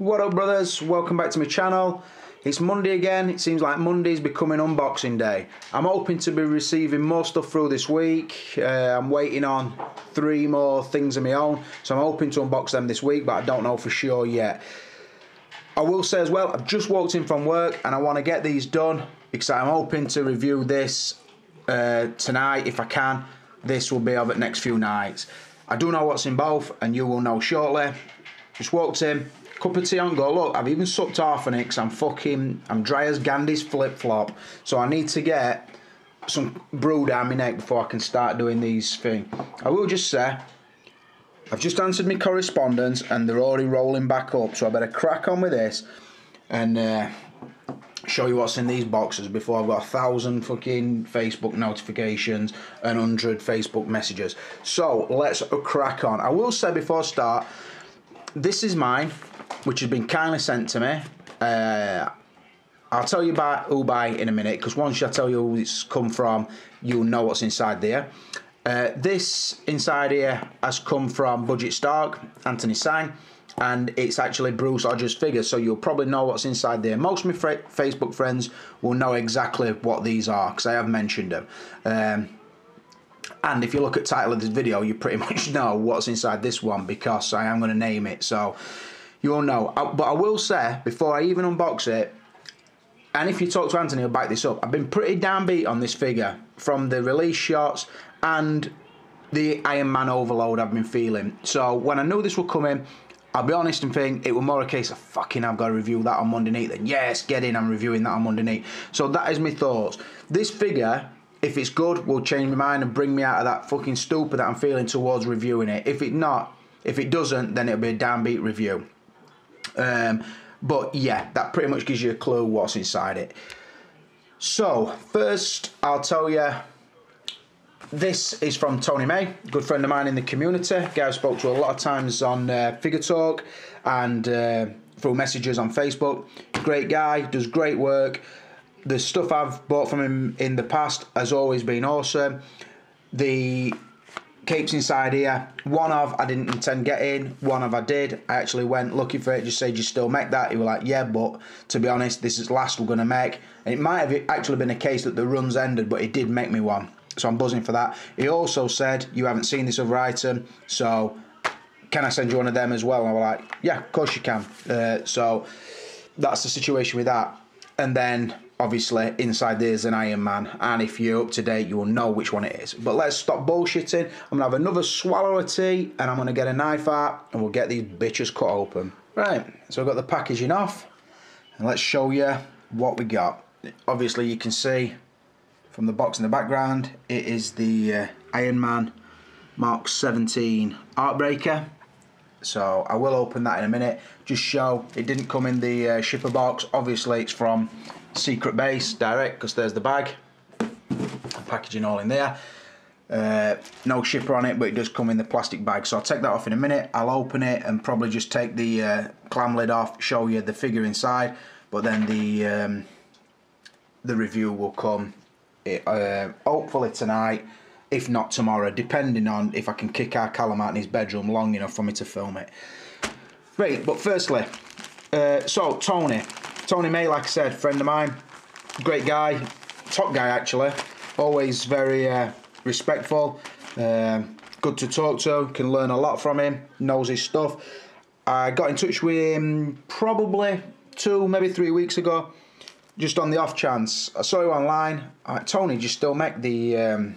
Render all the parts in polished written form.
What up, brothers? Welcome back to my channel. It's Monday again. It seems like Monday's becoming unboxing day. I'm hoping to be receiving more stuff through this week. I'm waiting on 3 more things of my own, so I'm hoping to unbox them this week, but I don't know for sure yet. I will say as well, I've just walked in from work and I want to get these done because I'm hoping to review this tonight if I can. This will be over the next few nights. I do know what's in both and you will know shortly. Just walked in, cup of tea on go. Look, I've even sucked half on it because I'm dry as Gandhi's flip-flop. So I need to get some brew down my neck before I can start doing these things. I will just say, I've just answered my correspondence and they're already rolling back up. So I better crack on with this and show you what's in these boxes before I've got 1,000 fucking Facebook notifications and 100 Facebook messages. So let's crack on. I will say before I start, this is mine, which has been kindly sent to me. I'll tell you about who by in a minute, because once I tell you who it's come from, you'll know what's inside there. This inside here has come from Budget Stark, Anthony Sang, and it's actually Bruce Hodge's figure, so you'll probably know what's inside there. Most of my Facebook friends will know exactly what these are, because I have mentioned them. And if you look at the title of this video, you pretty much know what's inside this one because I am going to name it, so you'll know. But I will say, before I even unbox it, and if you talk to Anthony, he'll back this up, I've been pretty downbeat on this figure from the release shots and the Ironman overload I've been feeling. So when I knew this would come in, I'll be honest and think it was more a case of fucking I've got to review that on Monday night. Then yes, get in, I'm reviewing that on Monday night. So that is my thoughts. This figure, if it's good, will change my mind and bring me out of that fucking stupor that I'm feeling towards reviewing it. If it doesn't, then it'll be a downbeat review. But yeah, that pretty much gives you a clue what's inside it. So first, I'll tell you, this is from Tony May, good friend of mine in the community, guy I spoke to a lot of times on Figure Talk and through messages on Facebook. Great guy, does great work. The stuff I've bought from him in the past has always been awesome. The capes inside here, one of I didn't intend getting, one of I did. I actually went looking for it, just said, you still make that? He was like, yeah, but to be honest, this is the last we're going to make. And it might have actually been a case that the run's ended, but he did make me one. So I'm buzzing for that. He also said, you haven't seen this other item, so can I send you one of them as well? And I was like, yeah, of course you can. So that's the situation with that. And then obviously inside there's an Ironman, and if you're up to date you will know which one it is. But let's stop bullshitting. I'm gonna have another swallow of tea and I'm gonna get a knife out and we'll get these bitches cut open. Right, so I've got the packaging off and let's show you what we got. Obviously you can see from the box in the background it is the Ironman Mark 17 Heartbreaker. So I will open that in a minute. Just show it didn't come in the shipper box. Obviously it's from Secret Base direct because there's the bag, packaging all in there. No shipper on it, but it does come in the plastic bag. So I'll take that off in a minute. I'll open it and probably just take the clam lid off, show you the figure inside. But then the review will come hopefully tonight, if not tomorrow, depending on if I can kick our Callum out in his bedroom long enough for me to film it. Right, but firstly, so Tony May, like I said, friend of mine, great guy, top guy actually, always very respectful, good to talk to, can learn a lot from him, knows his stuff. I got in touch with him probably 2, maybe 3 weeks ago, just on the off chance. I saw you online. Tony, do you still make the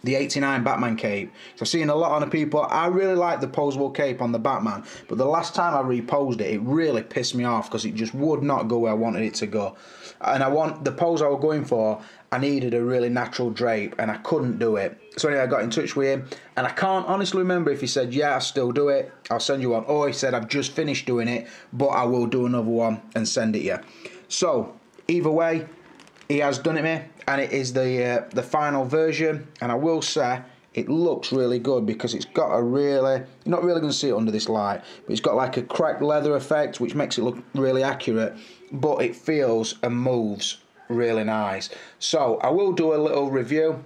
89 Batman cape? So I've seen a lot of people. I really like the posable cape on the Batman, but the last time I reposed it, it really pissed me off because it just would not go where I wanted it to go. And the pose I was going for, I needed a really natural drape and I couldn't do it. So anyway, I got in touch with him and I can't honestly remember if he said, yeah, I still do it, I'll send you one, or he said, I've just finished doing it, but I will do another one and send it you. So either way, he has done it, me, and it is the final version. And I will say it looks really good because it's got a really, you're not really going to see it under this light, but it's got like a cracked leather effect which makes it look really accurate, but it feels and moves really nice. So I will do a little review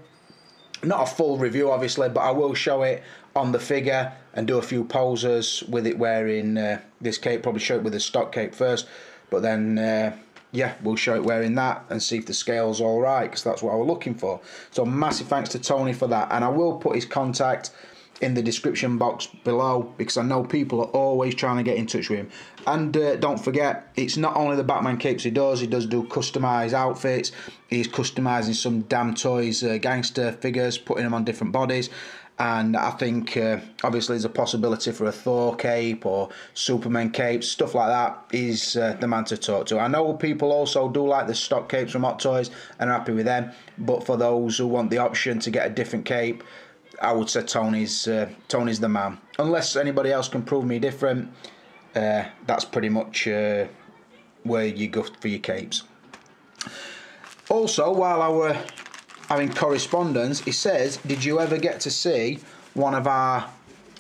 Not a full review, obviously, but I will show it on the figure and do a few poses with it wearing this cape. Probably show it with a stock cape first, but then yeah, we'll show it wearing that and see if the scale's all right, because that's what I was looking for. So massive thanks to Tony for that, and I will put his contact in the description box below, because I know people are always trying to get in touch with him. And don't forget, it's not only the Batman capes he does do customised outfits. He's customising some damn toys, gangster figures, putting them on different bodies. And I think obviously there's a possibility for a Thor cape or Superman cape, stuff like that. He's the man to talk to. I know people also do like the stock capes from Hot Toys and are happy with them, but for those who want the option to get a different cape, I would say Tony's the man. Unless anybody else can prove me different, that's pretty much where you go for your capes. Also, while I were having correspondence, he says, did you ever get to see one of our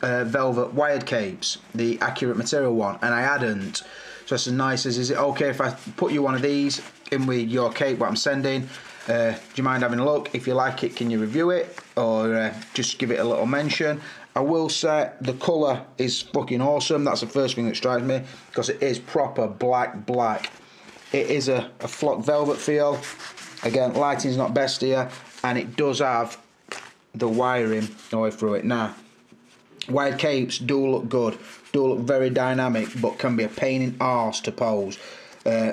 velvet wired capes, the Accurate Material one? And I hadn't. So it's nice as, is it okay if I put you one of these in with your cape, what I'm sending? Do you mind having a look? If you like it, can you review it? Or just give it a little mention? I will say the colour is fucking awesome. That's the first thing that strikes me, because it is proper black. It is a flock velvet feel. Again, lighting's not best here, and it does have the wiring all the way through it. Now, wired capes do look good, do look very dynamic, but can be a pain in arse to pose.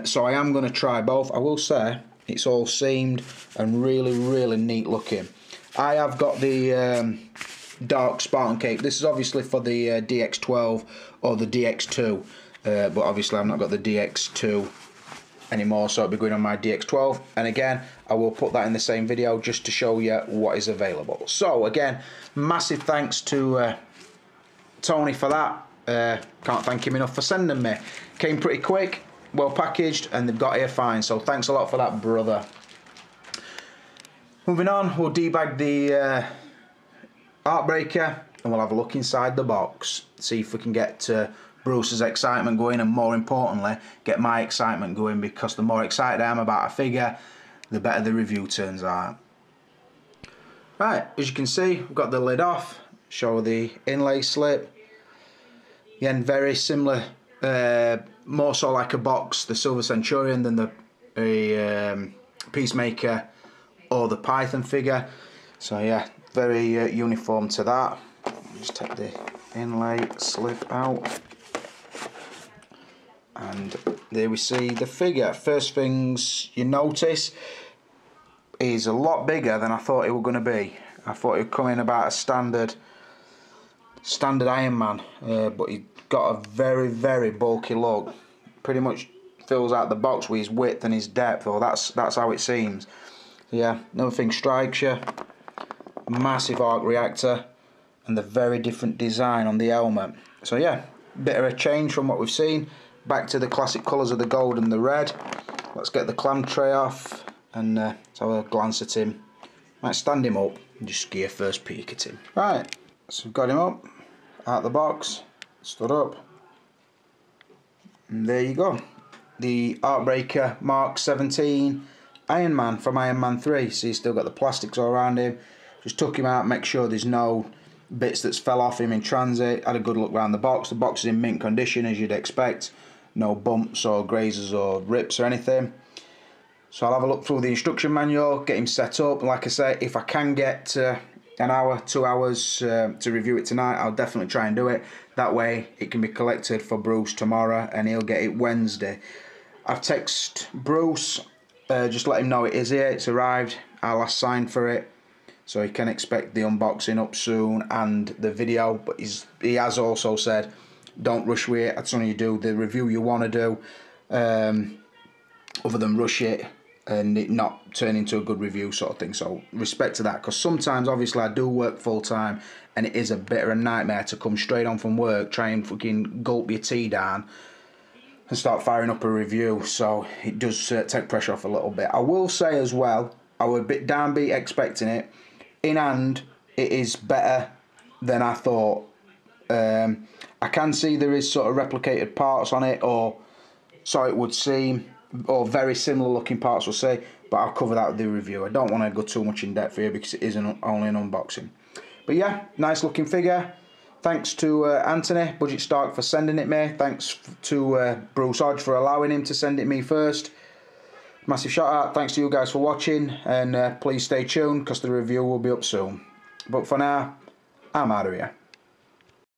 So I am going to try both. I will say it's all seamed and really neat looking. I have got the dark Spartan cape. This is obviously for the DX12 or the DX2, but obviously I've not got the DX2 anymore, so it'll be going on my DX12. And again, I will put that in the same video just to show you what is available. So again, massive thanks to Tony for that. Can't thank him enough for sending me. Came pretty quick, well packaged, and they've got here fine, so thanks a lot for that, brother. Moving on, we'll debag the Heartbreaker, and we'll have a look inside the box, see if we can get Bruce's excitement going, and more importantly, get my excitement going, because the more excited I am about a figure, the better the review turns out. Right, as you can see, we've got the lid off, show the inlay slip. Again, very similar, more so like a box, the Silver Centurion, than the Peacemaker or the Python figure. So yeah, very uniform to that. Just take the inlay slip out, and there we see the figure. First things you notice is a lot bigger than I thought it was going to be. I thought it would come in about a standard Iron Man, but he got a very bulky look. Pretty much fills out the box with his width and his depth, or that's how it seems. So yeah, another thing strikes you, massive arc reactor, and the very different design on the helmet. So yeah, bit of a change from what we've seen. Back to the classic colours of the gold and the red. Let's get the clam tray off and let's have a glance at him. Might stand him up and just give a first peek at him. Right, so we've got him up, out the box, stood up, and there you go. The Heartbreaker Mark 17 Iron Man from Iron Man 3. So he's still got the plastics all around him. Just took him out, make sure there's no bits that's fell off him in transit. Had a good look around the box. The box is in mint condition, as you'd expect. No bumps or grazes or rips or anything. So I'll have a look through the instruction manual, get him set up. Like I say, if I can get an hour, 2 hours to review it tonight, I'll definitely try and do it. That way it can be collected for Bruce tomorrow and he'll get it Wednesday. I've texted Bruce, just let him know it is here, it's arrived. I'll last sign for it, so he can expect the unboxing up soon and the video. But he has also said, don't rush with it. As soon as you do the review you want to do, other than rush it and it not turn into a good review sort of thing. So respect to that, because sometimes obviously I do work full time and it is a bit of a nightmare to come straight on from work, try and fucking gulp your tea down and start firing up a review. So it does take pressure off a little bit. I will say as well, I was a bit downbeat expecting it. In hand, it is better than I thought. I can see there is sort of replicated parts on it, or so it would seem, or very similar looking parts we'll say, but I'll cover that with the review. I don't want to go too much in depth here because it is only an unboxing. But yeah, nice looking figure. Thanks to Anthony, Budget Stark, for sending it me. Thanks to Bruce Hodge for allowing him to send it me first. Massive shout out. Thanks to you guys for watching, and please stay tuned because the review will be up soon. But for now, I'm out of here.